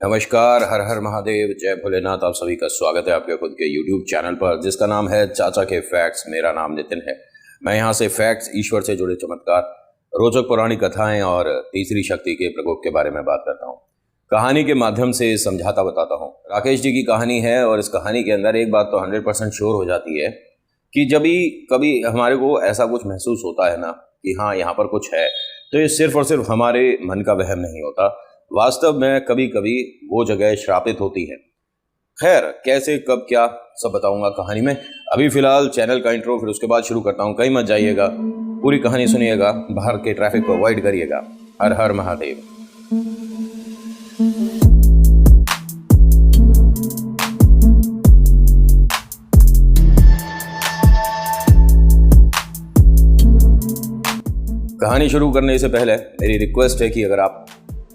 नमस्कार, हर हर महादेव, जय भोलेनाथ। आप सभी का स्वागत है आपके खुद के YouTube चैनल पर जिसका नाम है चाचा के फैक्ट्स। मेरा नाम नितिन है। मैं यहाँ से फैक्ट्स, ईश्वर से जुड़े चमत्कार, रोचक पौराणिक कथाएं और तीसरी शक्ति के प्रकोप के बारे में बात करता हूँ। कहानी के माध्यम से समझाता बताता हूँ। राकेश जी की कहानी है और इस कहानी के अंदर एक बात तो 100% श्योर हो जाती है कि जब भी कभी हमारे को ऐसा कुछ महसूस होता है ना कि हाँ यहाँ पर कुछ है, तो ये सिर्फ और सिर्फ हमारे मन का वहम नहीं होता। वास्तव में कभी कभी वो जगह श्रापित होती है। खैर, कैसे कब क्या सब बताऊंगा कहानी में। अभी फिलहाल चैनल का इंट्रो, फिर उसके बाद शुरू करता हूँ। कहीं मत जाइएगा, पूरी कहानी सुनिएगा, बाहर के ट्रैफिक को अवॉइड करिएगा। हर हर महादेव। कहानी शुरू करने से पहले मेरी रिक्वेस्ट है कि अगर आप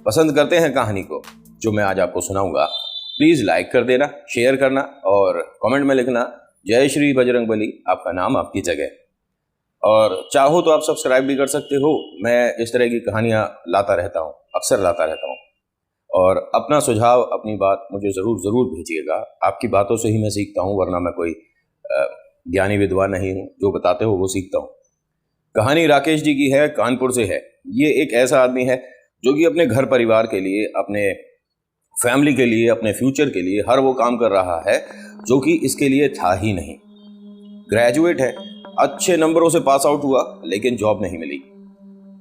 पसंद करते हैं कहानी को जो मैं आज आपको सुनाऊंगा, प्लीज़ लाइक कर देना, शेयर करना और कमेंट में लिखना जय श्री बजरंगबली, आपका नाम आपकी जगह। और चाहो तो आप सब्सक्राइब भी कर सकते हो। मैं इस तरह की कहानियाँ लाता रहता हूँ, अक्सर लाता रहता हूँ। और अपना सुझाव, अपनी बात मुझे ज़रूर भेजिएगा। आपकी बातों से ही मैं सीखता हूँ, वरना मैं कोई ज्ञानी विद्वान नहीं हूँ। जो बताते हो वो सीखता हूँ। कहानी राकेश जी की है, कानपुर से है। ये एक ऐसा आदमी है जो कि अपने घर परिवार के लिए, अपने फैमिली के लिए, अपने फ्यूचर के लिए हर वो काम कर रहा है जो कि इसके लिए था ही नहीं। ग्रेजुएट है, अच्छे नंबरों से पास आउट हुआ, लेकिन जॉब नहीं मिली।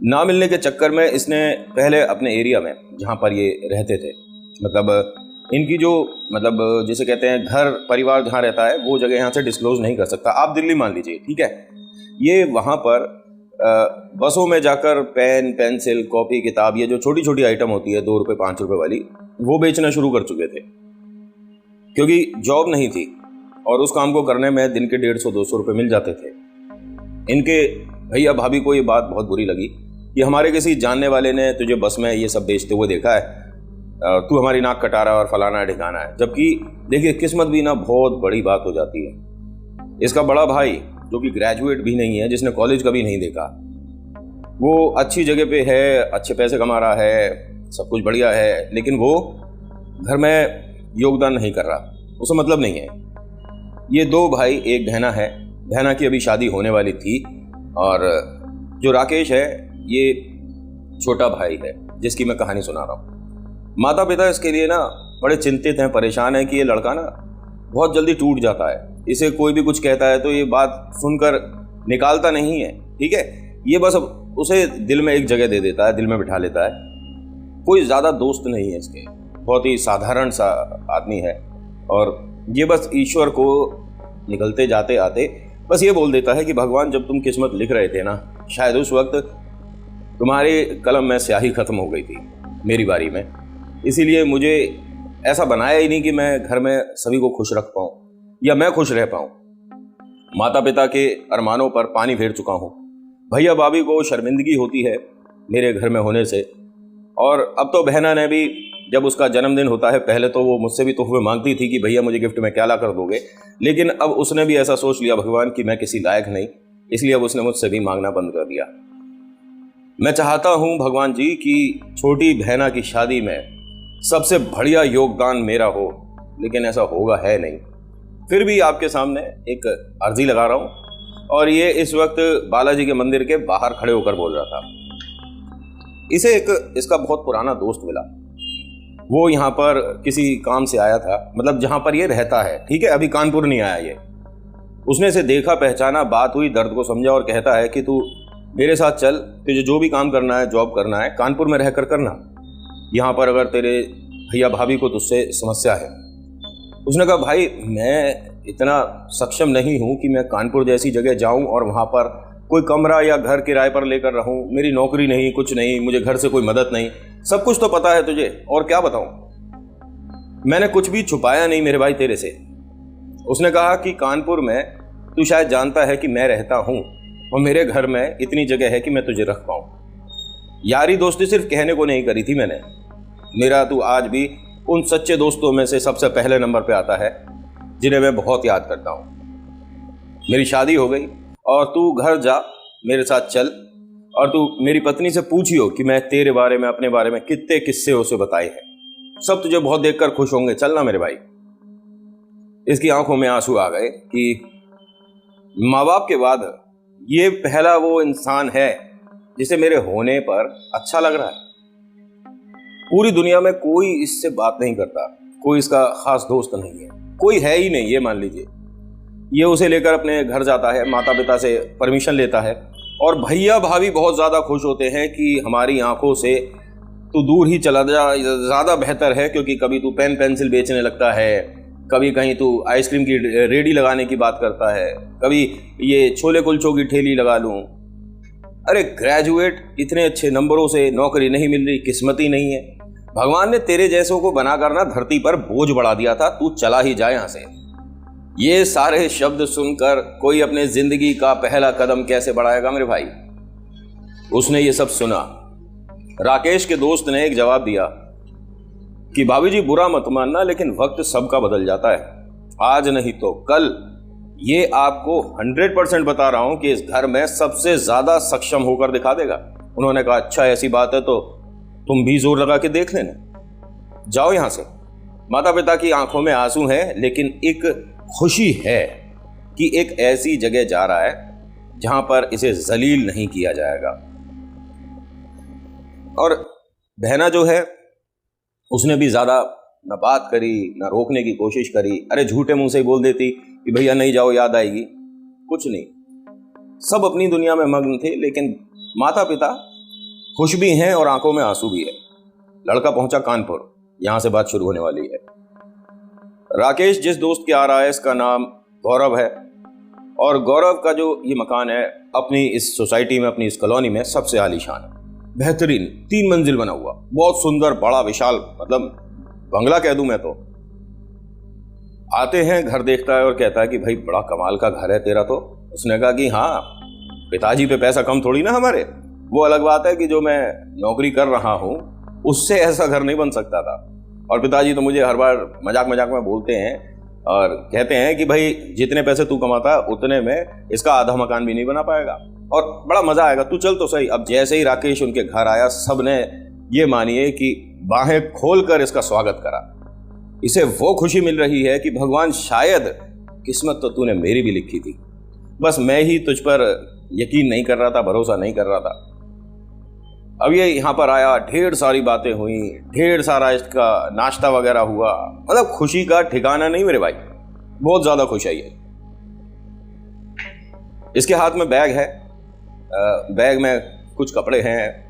ना मिलने के चक्कर में इसने पहले अपने एरिया में जहाँ पर ये रहते थे, मतलब इनकी जो जिसे कहते हैं घर परिवार जहाँ रहता है, वो जगह यहाँ से डिस्क्लोज नहीं कर सकता। आप दिल्ली मान लीजिए, ठीक है। ये वहाँ पर बसों में जाकर पेन, पेंसिल, कॉपी, किताब, ये जो छोटी छोटी आइटम होती है 2 रुपये 5 रुपये वाली, वो बेचना शुरू कर चुके थे क्योंकि जॉब नहीं थी और उस काम को करने में दिन के 150-200 रुपये मिल जाते थे। इनके भैया भाभी को ये बात बहुत बुरी लगी कि हमारे किसी जानने वाले ने तुझे बस में ये सब बेचते हुए देखा है, तू हमारी नाक कटा रहा है और फलाना ढिकाना है। जबकि देखिए, किस्मत भी ना बहुत बड़ी बात हो जाती है। इसका बड़ा भाई जो कि ग्रेजुएट भी नहीं है, जिसने कॉलेज कभी नहीं देखा, वो अच्छी जगह पे है, अच्छे पैसे कमा रहा है, सब कुछ बढ़िया है, लेकिन वो घर में योगदान नहीं कर रहा, उसे मतलब नहीं है। ये 2 भाई, एक बहना है। बहना की अभी शादी होने वाली थी और जो राकेश है ये छोटा भाई है जिसकी मैं कहानी सुना रहा हूँ। माता पिता इसके लिए ना बड़े चिंतित हैं, परेशान हैं कि ये लड़का ना बहुत जल्दी टूट जाता है। इसे कोई भी कुछ कहता है तो ये बात सुनकर निकालता नहीं है, ठीक है। ये बस उसे दिल में एक जगह दे देता है, दिल में बिठा लेता है। कोई ज़्यादा दोस्त नहीं है इसके, बहुत ही साधारण सा आदमी है। और ये बस ईश्वर को निकलते जाते आते बस ये बोल देता है कि भगवान, जब तुम किस्मत लिख रहे थे ना, शायद उस वक्त तुम्हारे कलम में स्याही ख़त्म हो गई थी मेरी बारी में। इसीलिए मुझे ऐसा बनाया ही नहीं कि मैं घर में सभी को खुश रख पाऊँ या मैं खुश रह पाऊँ। माता पिता के अरमानों पर पानी फेर चुका हूँ। भैया भाभी को शर्मिंदगी होती है मेरे घर में होने से। और अब तो बहना ने भी, जब उसका जन्मदिन होता है, पहले तो वो मुझसे भी तोहफे मांगती थी कि भैया मुझे गिफ्ट में क्या ला कर दोगे, लेकिन अब उसने भी ऐसा सोच लिया भगवान कि मैं किसी लायक नहीं, इसलिए अब उसने मुझसे भी मांगना बंद कर दिया। मैं चाहता हूँ भगवान जी कि छोटी बहना की शादी में सबसे बढ़िया योगदान मेरा हो, लेकिन ऐसा होगा है नहीं। फिर भी आपके सामने एक अर्जी लगा रहा हूँ। और ये इस वक्त बालाजी के मंदिर के बाहर खड़े होकर बोल रहा था। इसे इसका बहुत पुराना दोस्त मिला। वो यहाँ पर किसी काम से आया था, मतलब जहाँ पर ये रहता है, ठीक है, अभी कानपुर नहीं आया ये। उसने इसे देखा, पहचाना, बात हुई, दर्द को समझा और कहता है कि तू मेरे साथ चल, तुझे जो भी काम करना है, जॉब करना है, कानपुर में रहकर करना। यहाँ पर अगर तेरे भैया भाभी को तुझसे समस्या है। उसने कहा, भाई मैं इतना सक्षम नहीं हूँ कि मैं कानपुर जैसी जगह जाऊँ और वहाँ पर कोई कमरा या घर किराए पर लेकर रहूँ। मेरी नौकरी नहीं, कुछ नहीं, मुझे घर से कोई मदद नहीं। सब कुछ तो पता है तुझे, और क्या बताऊँ। मैंने कुछ भी छुपाया नहीं मेरे भाई तेरे से। उसने कहा कि कानपुर में तू शायद जानता है कि मैं रहता हूँ और मेरे घर में इतनी जगह है कि मैं तुझे रख पाऊँ। यारी दोस्ती सिर्फ कहने को नहीं करी थी मैंने। मेरा तू आज भी उन सच्चे दोस्तों में से सबसे पहले नंबर पे आता है जिन्हें मैं बहुत याद करता हूँ। मेरी शादी हो गई और तू घर जा, मेरे साथ चल, और तू मेरी पत्नी से पूछियो कि मैं तेरे बारे में, अपने बारे में कितने किस्से उसे बताए हैं। सब तुझे बहुत देखकर खुश होंगे, चलना मेरे भाई। इसकी आंखों में आंसू आ गए कि माँ बाप के बाद ये पहला वो इंसान है जिसे मेरे होने पर अच्छा लग रहा है। पूरी दुनिया में कोई इससे बात नहीं करता, कोई इसका खास दोस्त नहीं है, कोई है ही नहीं, ये मान लीजिए। ये उसे लेकर अपने घर जाता है, माता पिता से परमिशन लेता है और भैया भाभी बहुत ज़्यादा खुश होते हैं कि हमारी आंखों से तू दूर ही चला जा, ज़्यादा बेहतर है, क्योंकि कभी तू पेन पेंसिल बेचने लगता है, कभी कहीं तू आइसक्रीम की रेडी लगाने की बात करता है, कभी ये छोले कुलचों की ठेली लगा लूँ। अरे ग्रेजुएट, इतने अच्छे नंबरों से नौकरी नहीं मिल रही, किस्मत ही नहीं है। भगवान ने तेरे जैसों को बनाकर ना धरती पर बोझ बढ़ा दिया था, तू चला ही जाए यहां से। ये सारे शब्द सुनकर कोई अपने जिंदगी का पहला कदम कैसे बढ़ाएगा मेरे भाई। उसने ये सब सुना। राकेश के दोस्त ने एक जवाब दिया कि भाभी जी बुरा मत मानना, लेकिन वक्त सबका बदल जाता है, आज नहीं तो कल ये आपको 100% बता रहा हूं कि इस घर में सबसे ज्यादा सक्षम होकर दिखा देगा। उन्होंने कहा अच्छा ऐसी बात है तो तुम भी जोर लगा के देख लेना, जाओ यहां से। माता पिता की आंखों में आंसू हैं, लेकिन एक खुशी है कि एक ऐसी जगह जा रहा है जहां पर इसे जलील नहीं किया जाएगा। और बहना जो है उसने भी ज्यादा न बात करी न रोकने की कोशिश करी। अरे झूठे मुंह से ही बोल देती कि भैया नहीं जाओ, याद आएगी। कुछ नहीं, सब अपनी दुनिया में मग्न थे, लेकिन माता पिता खुश भी हैं और आंखों में आंसू भी है। लड़का पहुंचा कानपुर, यहां से बात शुरू होने वाली है। राकेश जिस दोस्त के आ रहा है इसका नाम गौरव है, और गौरव का जो ये मकान है अपनी इस सोसाइटी में, अपनी इस कॉलोनी में सबसे आलीशान है, बेहतरीन 3 मंजिल बना हुआ, बहुत सुंदर, बड़ा विशाल, मतलब बंगला कह दूं मैं तो। आते हैं, घर देखता है और कहता है कि भाई बड़ा कमाल का घर है तेरा तो। उसने कहा कि हाँ, पिताजी पे पैसा कम थोड़ी ना हमारे, वो अलग बात है कि जो मैं नौकरी कर रहा हूं उससे ऐसा घर नहीं बन सकता था। और पिताजी तो मुझे हर बार मजाक मजाक में बोलते हैं और कहते हैं कि भाई जितने पैसे तू कमाता उतने में इसका आधा मकान भी नहीं बना पाएगा और बड़ा मजा आएगा, तू चल तो सही। अब जैसे ही राकेश उनके घर आया, सबने ये मानिए कि बाहें खोलकर इसका स्वागत करा। इसे वो खुशी मिल रही है कि भगवान शायद किस्मत तो तूने मेरी भी लिखी थी, बस मैं ही तुझ पर यकीन नहीं कर रहा था, भरोसा नहीं कर रहा था। अब ये यहाँ पर आया, ढेर सारी बातें हुई, ढेर सारा इसका नाश्ता वगैरह हुआ, मतलब खुशी का ठिकाना नहीं मेरे भाई, बहुत ज्यादा खुश है ये। इसके हाथ में बैग है, बैग में कुछ कपड़े हैं,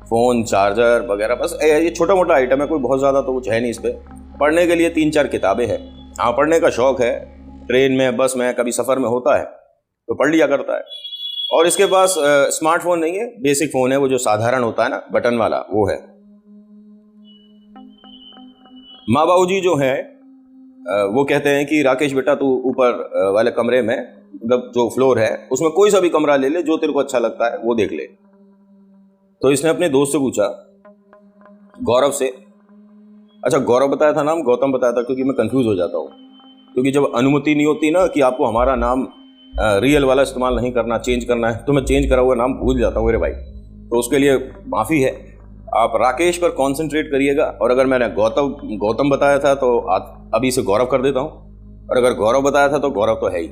फोन, चार्जर वगैरह, बस ये छोटा मोटा आइटम है, कोई बहुत ज्यादा तो कुछ है नहीं। इस पे पढ़ने के लिए 3-4 किताबें हैं। हाँ, पढ़ने का शौक है, ट्रेन में, बस में, कभी सफर में होता है तो पढ़ लिया करता है। और इसके पास स्मार्टफोन नहीं है, बेसिक फोन है, वो जो साधारण होता है ना, बटन वाला, वो है। माँ बाबू जी जो है वो कहते हैं कि राकेश बेटा तू ऊपर वाले कमरे में, मतलब जो फ्लोर है उसमें कोई सा भी कमरा ले ले, जो तेरे को अच्छा लगता है वो देख ले। तो इसने अपने दोस्त से पूछा, गौरव से, अच्छा गौरव बताया था नाम, गौतम बताया था, क्योंकि मैं कंफ्यूज हो जाता हूँ, क्योंकि जब अनुमति नहीं होती ना कि आपको हमारा नाम रियल वाला इस्तेमाल नहीं करना, चेंज करना है, तो मैं चेंज करा हुआ नाम भूल जाता हूँ मेरे भाई, तो उसके लिए माफ़ी है। आप राकेश पर कॉन्सेंट्रेट करिएगा, और अगर मैंने गौतम बताया था तो अभी से गौरव कर देता हूँ, और अगर गौरव बताया था तो गौरव तो है ही।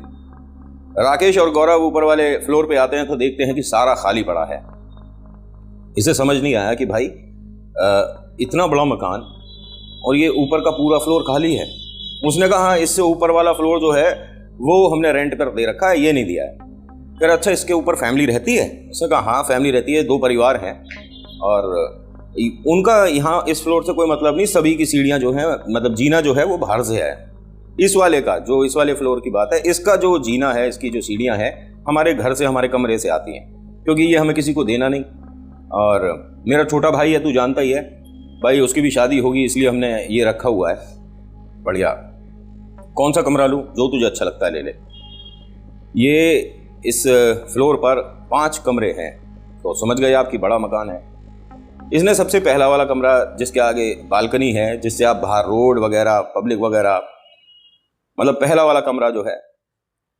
राकेश और गौरव ऊपर वाले फ्लोर पे आते हैं तो देखते हैं कि सारा खाली पड़ा है। इसे समझ नहीं आया कि भाई इतना बड़ा मकान और ये ऊपर का पूरा फ्लोर खाली है। उसने कहा हाँ, इससे ऊपर वाला फ्लोर जो है वो हमने रेंट पर दे रखा है, ये नहीं दिया है। फिर अच्छा इसके ऊपर फैमिली रहती है? उसने कहा हाँ फैमिली रहती है, 2 परिवार हैं और उनका यहाँ इस फ्लोर से कोई मतलब नहीं, सभी की सीढ़ियाँ जो हैं, मतलब जीना जो है वो बाहर से है। इस वाले का जो इस वाले फ्लोर की बात है, इसका जो जीना है, इसकी जो सीढ़ियाँ हैं हमारे घर से, हमारे कमरे से आती हैं, क्योंकि ये हमें किसी को देना नहीं। और मेरा छोटा भाई है, तू जानता ही है भाई, उसकी भी शादी होगी, इसलिए हमने ये रखा हुआ है। बढ़िया, कौन सा कमरा लूँ? जो तुझे अच्छा लगता है ले ले। ये इस फ्लोर पर 5 कमरे हैं, तो समझ गए आपकी बड़ा मकान है। इसने सबसे पहला वाला कमरा जिसके आगे बालकनी है, जिससे आप बाहर रोड वगैरह, पब्लिक वगैरह, मतलब पहला वाला कमरा जो है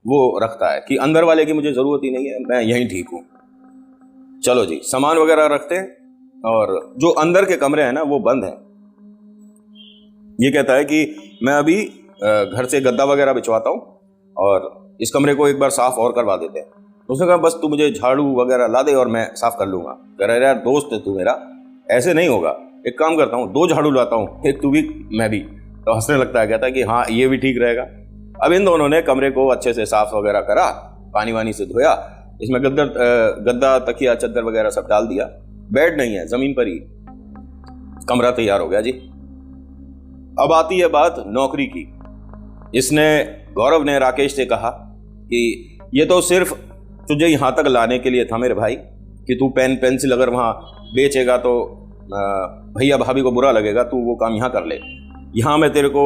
वो रखता है कि अंदर वाले की मुझे ज़रूरत ही नहीं है, मैं यहीं ठीक हूँ। चलो जी, सामान वगैरह रखते हैं, और जो अंदर के कमरे हैं ना वो बंद हैं। ये कहता है कि मैं अभी घर से गद्दा वगैरह बिछवाता हूँ और इस कमरे को एक बार साफ और करवा देते हैं। उसने कहा बस तू मुझे झाड़ू वगैरह ला दे और मैं साफ कर लूँगा। कह रहा यार दोस्त है तू मेरा, ऐसे नहीं होगा, एक काम करता हूँ 2 झाड़ू लाता हूँ, एक तू भी मैं भी। तो हंसने लगता है, कहता है कि हाँ ये भी ठीक रहेगा। अब इन दोनों ने कमरे को अच्छे से साफ वगैरह करा, पानी वानी से धोया, इसमें गद्दा तकिया चद्दर वगैरह सब डाल दिया। बेड नहीं है, जमीन पर ही कमरा तैयार हो गया जी। अब आती है बात नौकरी की। गौरव ने राकेश से कहा कि ये तो सिर्फ तुझे यहाँ तक लाने के लिए था मेरे भाई, कि तू पेन पेंसिल अगर वहाँ बेचेगा तो भैया भाभी को बुरा लगेगा, तू वो काम यहाँ कर ले। यहाँ मैं तेरे को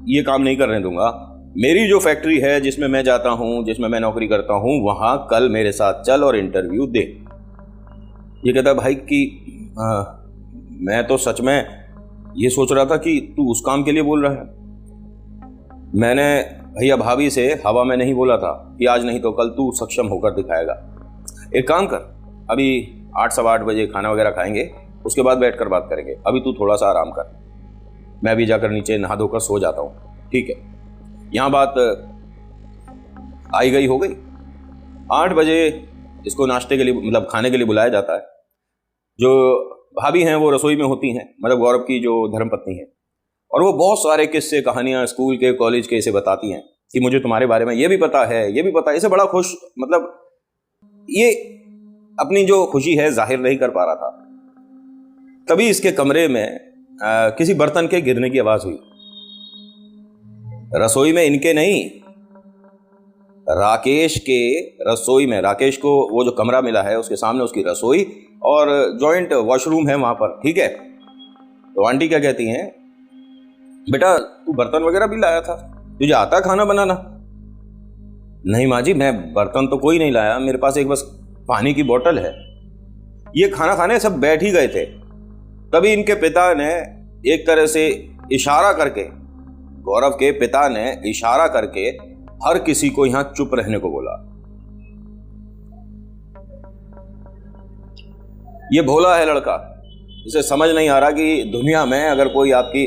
ये काम नहीं करने दूंगा। मेरी जो फैक्ट्री है जिसमें मैं जाता हूँ, जिसमें मैं नौकरी करता हूँ, वहाँ कल मेरे साथ चल और इंटरव्यू दे। ये कहता है भाई कि मैं तो सच में ये सोच रहा था कि तू उस काम के लिए बोल रहा है। मैंने भैया भाभी से हवा में नहीं बोला था कि आज नहीं तो कल तू सक्षम होकर दिखाएगा। एक काम कर, अभी 8 सवा 8 बजे खाना वगैरह खाएंगे, उसके बाद बैठकर बात करेंगे। अभी तू थोड़ा सा आराम कर, मैं भी जाकर नीचे नहा धोकर सो जाता हूँ, ठीक है। यहाँ बात आई गई हो गई। 8 बजे इसको नाश्ते के लिए मतलब खाने के लिए बुलाया जाता है। जो भाभी हैं वो रसोई में होती हैं, मतलब गौरव की जो धर्मपत्नी है, और वो बहुत सारे किस्से कहानियां स्कूल के कॉलेज के इसे बताती हैं कि मुझे तुम्हारे बारे में ये भी पता है, ये भी पता है। इसे बड़ा खुश, मतलब ये अपनी जो खुशी है जाहिर नहीं कर पा रहा था। तभी इसके कमरे में किसी बर्तन के गिरने की आवाज हुई। रसोई में इनके नहीं, राकेश के रसोई में। राकेश को वो जो कमरा मिला है उसके सामने उसकी रसोई और जॉइंट वॉशरूम है वहां पर, ठीक है। तो आंटी क्या कहती हैं, बेटा तू बर्तन वगैरह भी लाया था, तुझे आता खाना बनाना? नहीं माँ जी, मैं बर्तन तो कोई नहीं लाया, मेरे पास एक बस पानी की बोतल है। ये खाना खाने सब बैठ ही गए थे, तभी इनके पिता ने एक तरह से इशारा करके, गौरव के पिता ने इशारा करके हर किसी को यहां चुप रहने को बोला। ये भोला है लड़का, इसे समझ नहीं आ रहा कि दुनिया में अगर कोई आपकी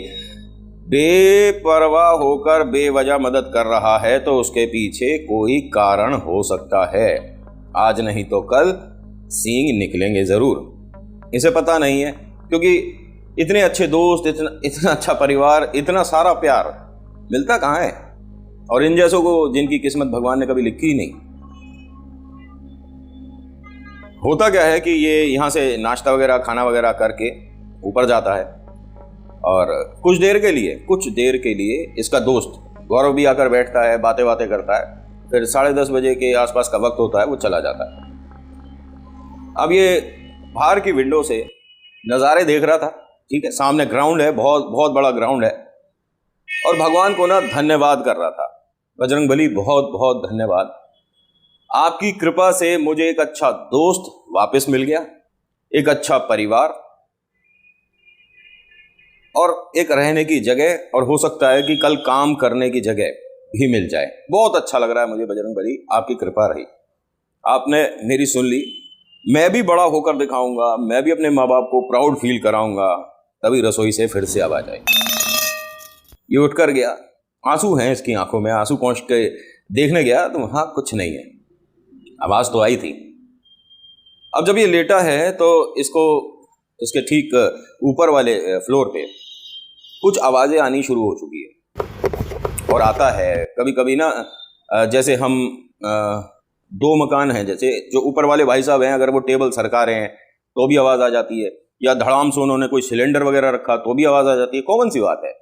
बेपरवाह होकर बेवजह मदद कर रहा है तो उसके पीछे कोई कारण हो सकता है। आज नहीं तो कल सींग निकलेंगे जरूर। इसे पता नहीं है, क्योंकि इतने अच्छे दोस्त, इतना अच्छा परिवार, इतना सारा प्यार मिलता कहाँ है, और इन जैसों को जिनकी किस्मत भगवान ने कभी लिखी ही नहीं। होता क्या है कि ये यहाँ से नाश्ता वगैरह खाना वगैरह करके ऊपर जाता है, और कुछ देर के लिए इसका दोस्त गौरव भी आकर बैठता है, बातें करता है। फिर 10:30 बजे के आसपास का वक्त होता है, वो चला जाता है। अब ये बाहर की विंडो से नज़ारे देख रहा था, ठीक है। सामने ग्राउंड है, बहुत बहुत बड़ा ग्राउंड है, और भगवान को ना धन्यवाद कर रहा था, बजरंगबली बहुत बहुत धन्यवाद, आपकी कृपा से मुझे एक अच्छा दोस्त वापस मिल गया, एक अच्छा परिवार और एक रहने की जगह, और हो सकता है कि कल काम करने की जगह भी मिल जाए। बहुत अच्छा लग रहा है मुझे बजरंगबली, आपकी कृपा रही, आपने मेरी सुन ली। मैं भी बड़ा होकर दिखाऊंगा, मैं भी अपने माँ बाप को प्राउड फील कराऊंगा। तभी रसोई से फिर से आवाज आई। ये उठकर गया, आंसू हैं इसकी आंखों में, आंसू पहुंच के देखने गया तो वहां कुछ नहीं है। आवाज तो आई थी। अब जब ये लेटा है तो इसके ठीक ऊपर वाले फ्लोर पे कुछ आवाजें आनी शुरू हो चुकी है। और आता है कभी कभी ना, जैसे हम 2 मकान हैं, जैसे जो ऊपर वाले भाई साहब हैं, अगर वो टेबल सरका रहे हैं तो भी आवाज आ जाती है, या धड़ाम से उन्होंने कोई सिलेंडर वगैरह रखा तो भी आवाज आ जाती है। कॉमन सी बात है,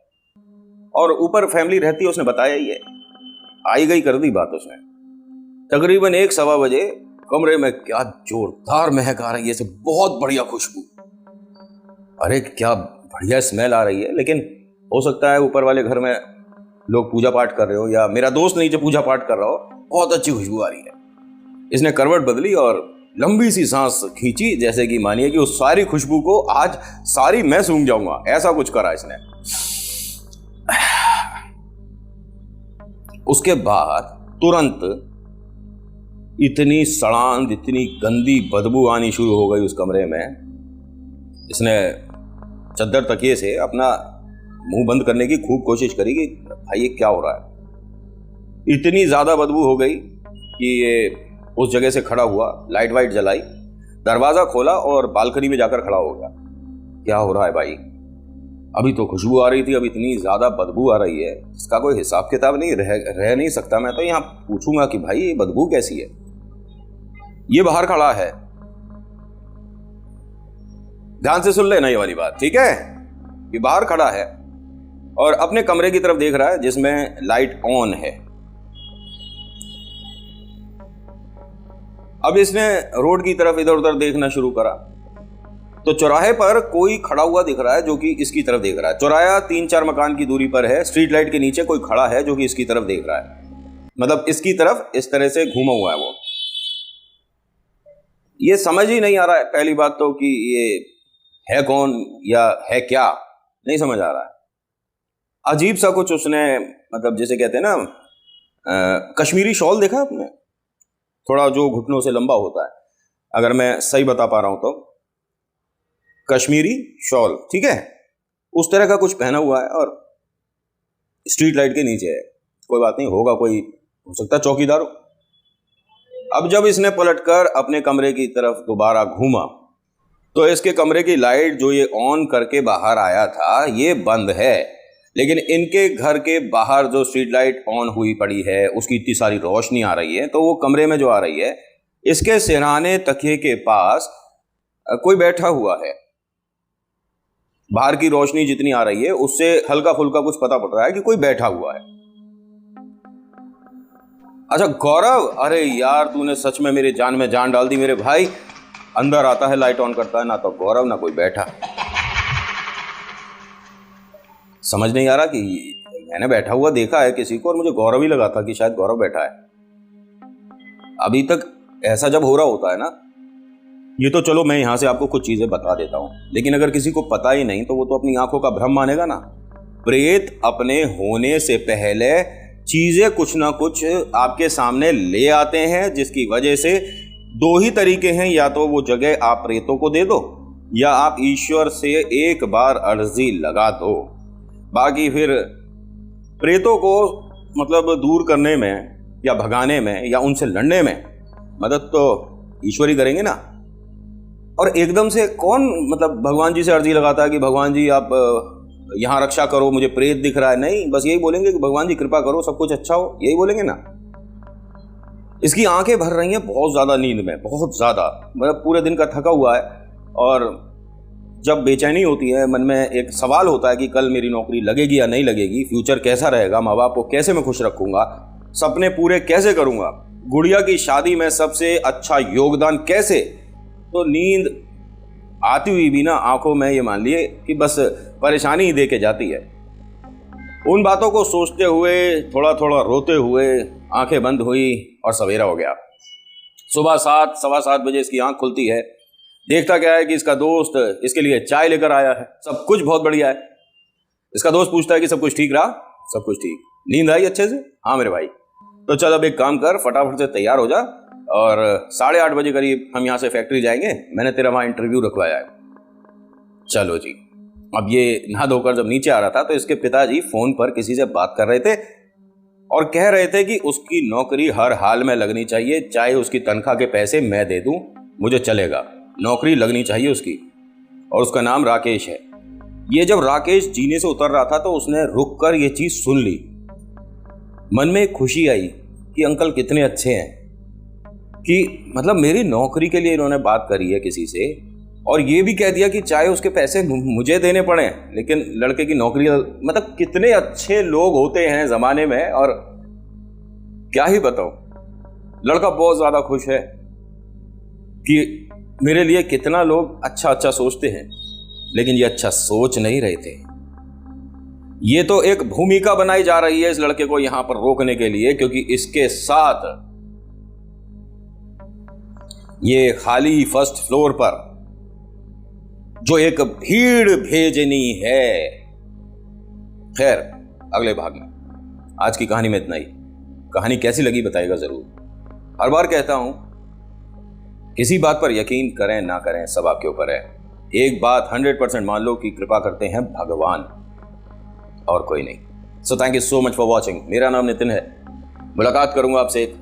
और ऊपर फैमिली रहती है, उसने बताया ही है, आई गई कर दी बात उसने। तकरीबन 1 सवा बजे कमरे में क्या जोरदार महक आ रही है, बहुत बढ़िया खुशबू, अरे क्या बढ़िया स्मेल आ रही है। लेकिन हो सकता है ऊपर वाले घर में लोग पूजा पाठ कर रहे हो, या मेरा दोस्त नीचे पूजा पाठ कर रहा हो, बहुत अच्छी खुशबू आ रही है। इसने करवट बदली और लंबी सी सांस खींची, जैसे कि मानिए कि उस सारी खुशबू को आज सारी मैं सूंघ जाऊंगा, ऐसा कुछ करा इसने। उसके बाद तुरंत इतनी सड़ांध, इतनी गंदी बदबू आनी शुरू हो गई उस कमरे में। इसने चद्दर तकिए से अपना मुंह बंद करने की खूब कोशिश करी कि भाई ये क्या हो रहा है। इतनी ज्यादा बदबू हो गई कि ये उस जगह से खड़ा हुआ, लाइट वाइट जलाई, दरवाजा खोला और बालकनी में जाकर खड़ा हो गया। क्या हो रहा है भाई, अभी तो खुशबू आ रही थी, अब इतनी ज्यादा बदबू आ रही है, इसका कोई हिसाब किताब नहीं रह नहीं सकता। मैं तो यहाँ पूछूंगा कि भाई ये बदबू कैसी है। ये बाहर खड़ा है, ध्यान से सुन लेना ये वाली बात, ठीक है। ये बाहर खड़ा है और अपने कमरे की तरफ देख रहा है जिसमें लाइट ऑन है। अब इसने रोड की तरफ इधर उधर देखना शुरू करा तो चौराहे पर कोई खड़ा हुआ दिख रहा है जो कि इसकी तरफ देख रहा है। चौराहा 3-4 मकान की दूरी पर है। स्ट्रीट लाइट के नीचे कोई खड़ा है जो कि इसकी तरफ देख रहा है, मतलब इसकी तरफ इस तरह से घूमा हुआ है वो। ये समझ ही नहीं आ रहा है पहली बात तो कि ये है कौन या है क्या, नहीं समझ आ रहा है। अजीब सा कुछ उसने, मतलब जैसे कहते हैं ना कश्मीरी शॉल देखा आपने, थोड़ा जो घुटनों से लंबा होता है, अगर मैं सही बता पा रहा हूं तो कश्मीरी शॉल, ठीक है, उस तरह का कुछ पहना हुआ है और स्ट्रीट लाइट के नीचे है। कोई बात नहीं, होगा कोई, हो सकता है चौकीदार हो। अब जब इसने पलटकर अपने कमरे की तरफ दोबारा घूमा तो इसके कमरे की लाइट जो ये ऑन करके बाहर आया था ये बंद है, लेकिन इनके घर के बाहर जो स्ट्रीट लाइट ऑन हुई पड़ी है उसकी इतनी सारी रोशनी आ रही है, तो वो कमरे में जो आ रही है, इसके सिरहाने तकिए के पास कोई बैठा हुआ है। बाहर की रोशनी जितनी आ रही है उससे हल्का फुल्का कुछ पता पड़ रहा है कि कोई बैठा हुआ है। अच्छा गौरव, अरे यार तूने सच में मेरी जान में जान डाल दी मेरे भाई। अंदर आता है, लाइट ऑन करता है, ना तो गौरव ना कोई बैठा। समझ नहीं आ रहा कि मैंने बैठा हुआ देखा है किसी को और मुझे गौरव ही लगा था कि शायद गौरव बैठा है। अभी तक ऐसा जब हो रहा होता है ना, ये तो चलो मैं यहां से आपको कुछ चीजें बता देता हूं, लेकिन अगर किसी को पता ही नहीं तो वो तो अपनी आंखों का भ्रम मानेगा ना। प्रेत अपने होने से पहले चीजें कुछ ना कुछ आपके सामने ले आते हैं, जिसकी वजह से दो ही तरीके हैं, या तो वो जगह आप प्रेतों को दे दो या आप ईश्वर से एक बार अर्जी लगा दो। बाकी फिर प्रेतों को मतलब दूर करने में या भगाने में या उनसे लड़ने में मदद तो ईश्वर ही करेंगे ना। और एकदम से कौन मतलब भगवान जी से अर्जी लगाता है कि भगवान जी आप यहाँ रक्षा करो, मुझे प्रेत दिख रहा है। नहीं, बस यही बोलेंगे कि भगवान जी कृपा करो, सब कुछ अच्छा हो, यही बोलेंगे ना। इसकी आंखें भर रही हैं बहुत ज्यादा नींद में, बहुत ज्यादा, मतलब पूरे दिन का थका हुआ है। और जब बेचैनी होती है मन में, एक सवाल होता है कि कल मेरी नौकरी लगेगी या नहीं लगेगी, फ्यूचर कैसा रहेगा, माँ बाप को कैसे मैं खुश रखूंगा, सपने पूरे कैसे करूंगा, गुड़िया की शादी में सबसे अच्छा योगदान कैसे। तो नींद आती हुई भी ना आंखों में ये मान लिए कि बस परेशानी ही दे के जाती है। उन बातों को सोचते हुए, थोड़ा थोड़ा रोते हुए आंखें बंद हुई और सवेरा हो गया। सुबह 7-7:15 बजे इसकी आंख खुलती है। देखता क्या है कि इसका दोस्त इसके लिए चाय लेकर आया है, सब कुछ बहुत बढ़िया है। इसका दोस्त पूछता है कि सब कुछ ठीक रहा? सब कुछ ठीक। नींद आई अच्छे से? हाँ मेरे भाई। तो चल अब एक काम कर, फटाफट से तैयार हो जा और 8:30 बजे करीब हम यहाँ से फैक्ट्री जाएंगे, मैंने तेरा वहाँ इंटरव्यू रखवाया है। चलो जी। अब ये नहा धोकर जब नीचे आ रहा था तो इसके पिताजी फोन पर किसी से बात कर रहे थे और कह रहे थे कि उसकी नौकरी हर हाल में लगनी चाहिए, चाहे उसकी तनख्वाह के पैसे मैं दे दूं, मुझे चलेगा, नौकरी लगनी चाहिए उसकी। और उसका नाम राकेश है। ये जब राकेश जीने से उतर रहा था तो उसने रुक कर ये चीज सुन ली। मन में एक खुशी आई कि अंकल कितने अच्छे हैं कि मतलब मेरी नौकरी के लिए इन्होंने बात करी है किसी से, और ये भी कह दिया कि चाहे उसके पैसे मुझे देने पड़े, लेकिन लड़के की नौकरी। मतलब कितने अच्छे लोग होते हैं जमाने में, और क्या ही बताऊं, लड़का बहुत ज्यादा खुश है कि मेरे लिए कितना लोग अच्छा अच्छा सोचते हैं, लेकिन ये अच्छा सोच नहीं रहे थे। ये तो एक भूमिका बनाई जा रही है इस लड़के को यहां पर रोकने के लिए, क्योंकि इसके साथ ये खाली फर्स्ट फ्लोर पर जो एक भीड़ भेजनी है। खैर, अगले भाग में। आज की कहानी में इतना ही। कहानी कैसी लगी बताइएगा जरूर। हर बार कहता हूं, किसी बात पर यकीन करें ना करें सब आपके ऊपर है। एक बात 100% मान लो कि कृपा करते हैं भगवान। और कोई नहीं। So thank you so much for watching. मेरा नाम नितिन है। मुलाकात करूंगा आपसे एक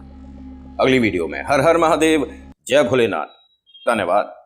अगली वीडियो में। हर हर महादेव, जय भोलेनाथ, धन्यवाद।